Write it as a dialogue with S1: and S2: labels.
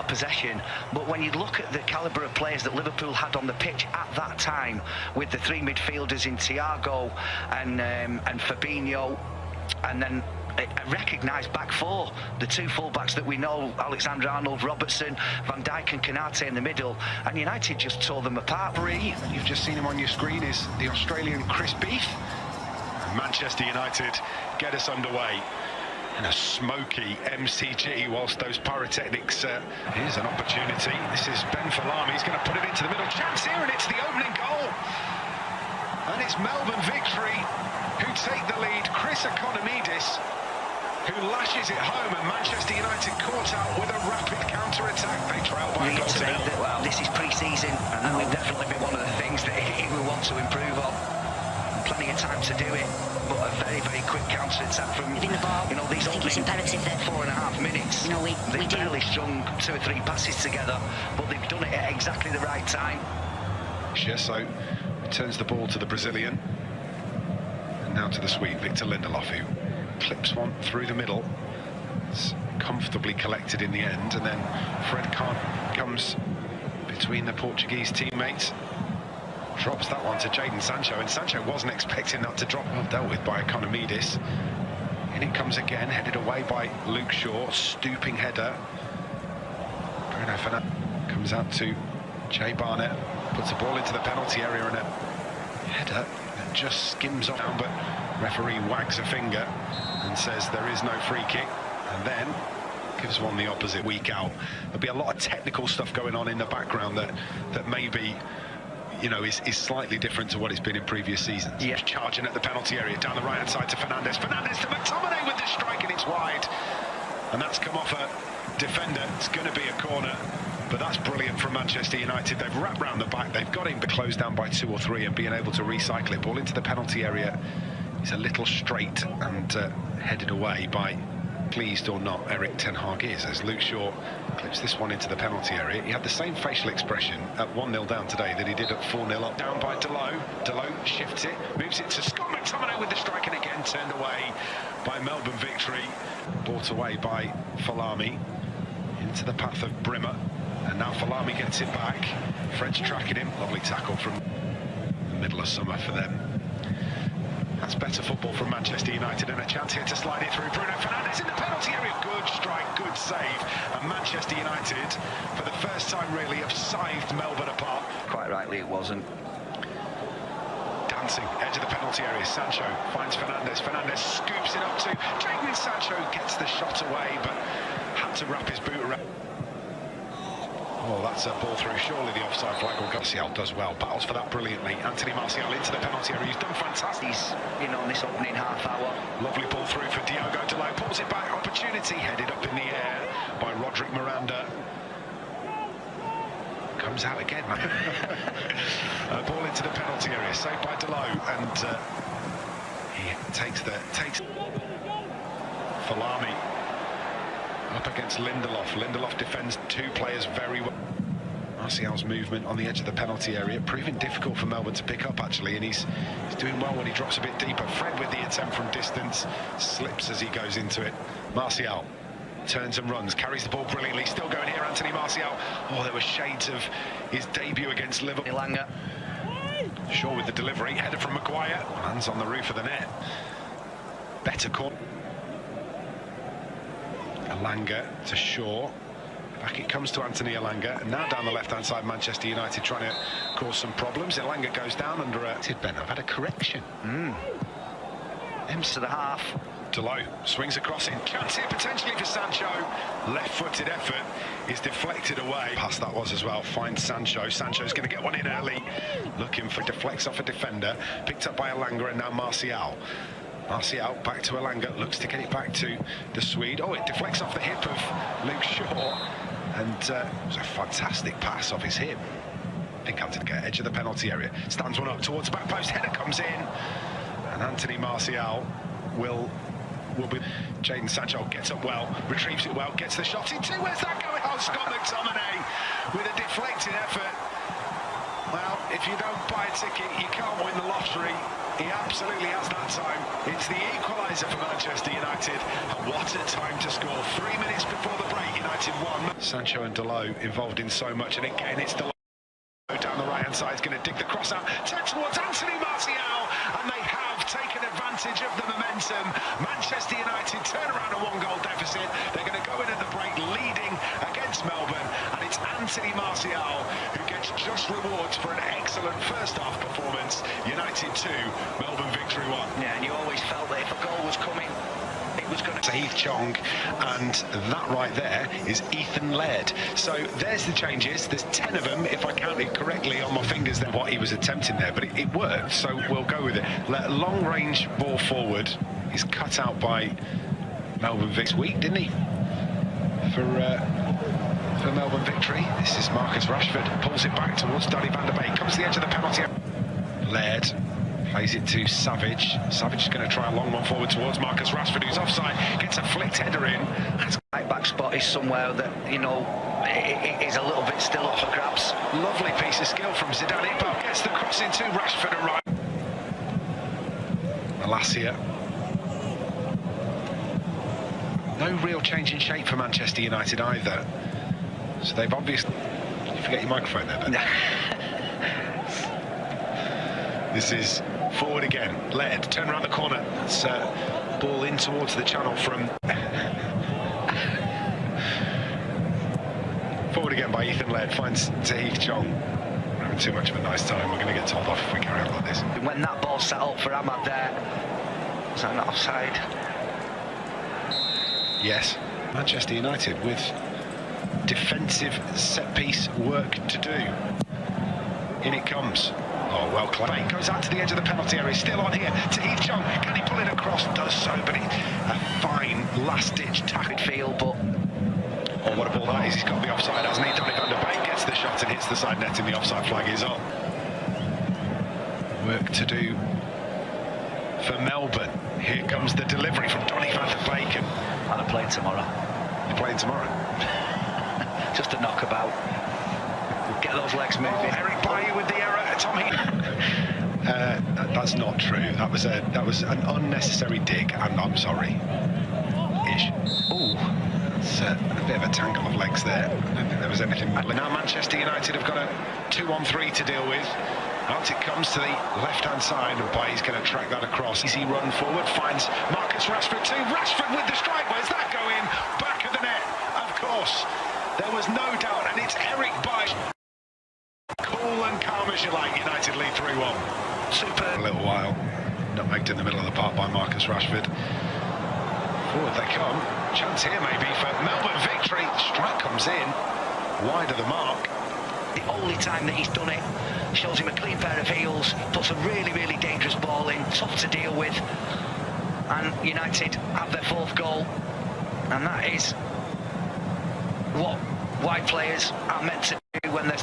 S1: possession, but when you look at the calibre of players that Liverpool had on the pitch at that time, with the three midfielders in Thiago and Fabinho, and then a recognised back four, the two full-backs that we know, Alexander-Arnold, Robertson, Van Dijk and Konate in the middle, and United just tore them apart.
S2: You've just seen him on your screen, is the Australian Chris Beath. And Manchester United get us underway in a smoky MCG whilst those pyrotechnics. Here's an opportunity. This is Ben Falami. He's going to put it into the middle. Chance here, and it's the opening goal. And it's Melbourne Victory who take the lead. Chris Economidis, who lashes it home, and Manchester United caught out with a rapid counter-attack. They trail by a goal to nil.
S1: Well, this is pre-season, and that will definitely be one of the things that he will want to improve on. Plenty of time to do it, but a very, very quick counter-attack from,
S3: the ball.
S1: you know, these
S3: I think it's imperative that
S1: 4.5 minutes.
S3: You know,
S1: they've barely strung 2 or 3 passes together, but they've done it at exactly the right time.
S2: Gesso returns the ball to the Brazilian, and now to the Swede, Victor Lindelof, who clips one through the middle. It's comfortably collected in the end, and then Fred comes between the Portuguese teammates, drops that one to Jadon Sancho, and Sancho wasn't expecting that to drop. Well dealt with by Economidis. In it comes again, headed away by Luke Shaw, stooping header. Bruno Fernandes comes out to Jay Barnett, puts the ball into the penalty area, and a header that just skims off down, but referee wags a finger and says there is no free kick, and then gives one the opposite week out. There'll be a lot of technical stuff going on in the background that maybe, you know, is slightly different to what it's been in previous seasons.
S1: Yeah.
S2: Charging at the penalty area, down the right-hand side to Fernandes. Fernandes to McTominay with the strike, and it's wide. And that's come off a defender. It's going to be a corner, but that's brilliant from Manchester United. They've wrapped round the back. They've got him to close down by 2 or 3 and being able to recycle it. Ball into the penalty area. He's a little straight and headed away by, pleased or not, Eric Ten Hag is, as Luke Shaw clips this one into the penalty area. He had the same facial expression at 1-0 down today that he did at 4-0 up. Down by Delot. Delot shifts it, moves it to Scott McTominay with the strike, and again turned away by Melbourne Victory. Brought away by Falami into the path of Brimmer, and now Falami gets it back. Fred's tracking him. Lovely tackle from the middle of summer for them. That's better football from Manchester United, and a chance here to slide it through. Bruno Fernandes in the penalty area. Good strike, good save. And Manchester United, for the first time really, have scythed Melbourne apart.
S1: Quite rightly, it wasn't.
S2: Dancing, edge of the penalty area. Sancho finds Fernandes. Fernandes scoops it up to Jadon Sancho, gets the shot away, but had to wrap his boot around. Oh, that's a ball through. Surely the offside flag will go. Martial does well, battles for that brilliantly. Anthony Martial into the penalty area. He's done fantastic.
S1: He's, you know, in this opening half hour.
S2: Lovely ball through for Diogo Dalot. Pulls it back. Opportunity headed up in the air by Roderick Miranda. Comes out again, man. Ball into the penalty area. Saved by Dalot, and he takes Falami up against Lindelof. Lindelof defends 2 players very well. Martial's movement on the edge of the penalty area, proving difficult for Melbourne to pick up, actually, and he's doing well when he drops a bit deeper. Fred with the attempt from distance, slips as he goes into it. Martial turns and runs, carries the ball brilliantly, still going here, Anthony Martial. Oh, there were shades of his debut against Liverpool.
S1: Elanga.
S2: Shaw with the delivery, header from Maguire, lands on the roof of the net. Better call. Elanga to Shaw. Back it comes to Anthony Elanga, and now down the left-hand side, Manchester United trying to cause some problems. Elanga goes down under a... Ben, I've had a correction.
S1: Ems to the half.
S2: Delot swings across in. Chance here potentially for Sancho. Left-footed effort is deflected away. Pass that was as well. Finds Sancho. Sancho's going to get one in early. Looking for, deflects off a defender. Picked up by Elanga, and now Martial. Martial back to Elanga, looks to get it back to the Swede. Oh, it deflects off the hip of Luke Shaw, and it was a fantastic pass off his hip. Pickhampton get edge of the penalty area, stands one up towards the back post, header comes in, and Anthony Martial will be... Jadon Sancho gets up well, retrieves it well, gets the shot in 2. Where's that going? Oh, Scott McTominay with a deflected effort. Well, if you don't buy a ticket, you can't win the lottery. He absolutely has that time. It's the equaliser for Manchester United. And what a time to score. 3 minutes before the break, United won. Sancho and Dalot involved in so much, and again it's Dalot down the right-hand side. Is going to dig the cross out, turn towards Anthony Martial, and they have taken advantage of the momentum. Manchester United turn around a one-goal deficit. They're going to go in at the break leading against Melbourne, and it's Anthony Martial who gets just rewards for an excellent first-half performance. United 2, Melbourne victory 1.
S1: Yeah, and you always felt that if a goal was coming, it was going to...
S2: Heath Chong, and that right there is Ethan Laird. So there's the changes. There's 10 of them, if I counted correctly on my fingers, than what he was attempting there, but it worked, so we'll go with it. Long range ball forward is cut out by Melbourne this week, didn't he? For Melbourne victory. This is Marcus Rashford, pulls it back towards Donny van der Beek, comes to the edge of the penalty. Laird plays it to Savage. Savage is going to try a long one forward towards Marcus Rashford, who's offside, gets a flicked header in.
S1: Right back spot is somewhere that, you know, it is a little bit still up for grabs.
S2: Lovely piece of skill from Zidane Iqbal, gets the cross into Rashford and right. Malacia. No real change in shape for Manchester United either. So they've obviously... You forget your microphone there, Ben. This is forward again. Laird, turn around the corner. It's ball in towards the channel from... Forward again by Ethan Laird, finds Heath Chong. We're having too much of a nice time. We're going to get told off if we carry on like this.
S1: When that ball set up for Ahmad there, was that not offside?
S2: Yes. Manchester United with defensive set-piece work to do. In it comes. Oh, well played. Goes out to the edge of the penalty area. Still on here to Heath Chong. Can he pull it across? Does so, but a fine last-ditch tackle.
S1: Field, but...
S2: Oh, what a ball that is. He's got the offside, hasn't he? Donny van der Beek gets the shot and hits the side net, and the offside flag is up. Work to do for Melbourne. Here comes the delivery from Donny van der Beek.
S1: And they're playing tomorrow.
S2: They're playing tomorrow.
S1: Just a knockabout. Get those legs moving.
S2: Oh, Eric Bailly with the error. Tommy. That's not true. That was an unnecessary dig, and I'm sorry. Ish. Ooh. It's a bit of a tangle of legs there. I don't think there was anything. Now Manchester United have got a 2-on-3 to deal with. Out it comes to the left-hand side, and Bailly's going to track that across. Easy run forward, finds Marcus Rashford too. Rashford with the strike. Where's that going? Back of the net, of course. There was no doubt, and it's Eric Bailly. Cool and calm as you like. United lead 3-1. Super. A little while. Nutmegged in the middle of the park by Marcus Rashford. Forward they come. Chance here maybe for Melbourne victory. Strike comes in. Wide of the mark.
S1: The only time that he's done it, shows him a clean pair of heels, puts a really, really dangerous ball in, tough to deal with. And United have their 4th goal. And that is what wide players are meant to do when they're